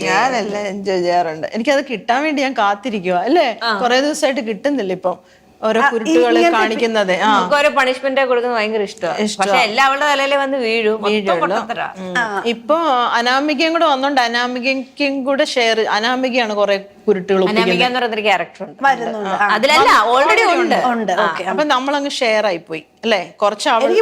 [SPEAKER 1] ഞാനെല്ലാം എൻജോയ് ചെയ്യാറുണ്ട്. എനിക്കത് കിട്ടാൻ വേണ്ടി ഞാൻ കാത്തിരിക്കുക അല്ലേ. കുറെ ദിവസമായിട്ട് കിട്ടുന്നില്ല ഇപ്പം ഓരോ കുരുട്ടുകള് കാണിക്കുന്നത്.
[SPEAKER 3] ഓരോ പണിഷ്മെന്റ് കൊടുക്കുന്നത് ഭയങ്കര ഇഷ്ടമാണ്. പക്ഷെ എല്ലാം അവളുടെ തലയിൽ വന്ന് വീഴും.
[SPEAKER 1] ഇപ്പൊ അനാമികയും കൂടെ വന്നോണ്ട് അനാമികയ്ക്കും കൂടെ ഷെയർ. അനാമികയാണ് കുറെ കുരുട്ടുകൾ.
[SPEAKER 3] അനാമിക എന്ന് പറയുന്നൊരു ക്യാരക്ടർ ഉണ്ട് അതിലല്ല, ഓൾറെഡി ഉണ്ട്.
[SPEAKER 1] അപ്പൊ നമ്മളങ്ങ് ഷെയർ ആയി പോയി അല്ലേ. കുറച്ച് അവളും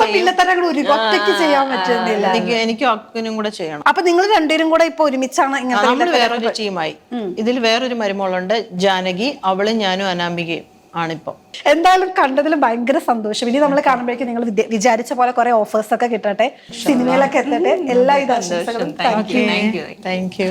[SPEAKER 2] ചെയ്യാൻ പറ്റുന്നില്ല.
[SPEAKER 1] എനിക്കും അക്കിനും കൂടെ ചെയ്യണം.
[SPEAKER 2] അപ്പൊ നിങ്ങൾ രണ്ടുപേരും കൂടെ ഇപ്പൊ ഒരുമിച്ചാണ്?
[SPEAKER 1] നമ്മള് വേറൊരു ടീമായി. ഇതിൽ വേറൊരു മരുമോളുണ്ട്, ജാനകി. അവളും ഞാനും അനാമികയും ആണിപ്പോ.
[SPEAKER 2] എന്തായാലും കണ്ടതിൽ ഭയങ്കര സന്തോഷം. ഇനി നമ്മൾ കാണുമ്പോഴേക്കും നിങ്ങൾ വിചാരിച്ച പോലെ കുറെ ഓഫേഴ്സ് ഒക്കെ കിട്ടട്ടെ, സിനിമയിലൊക്കെ എത്തട്ടെ. എല്ലാ ആശംസകളും.
[SPEAKER 1] Thank you.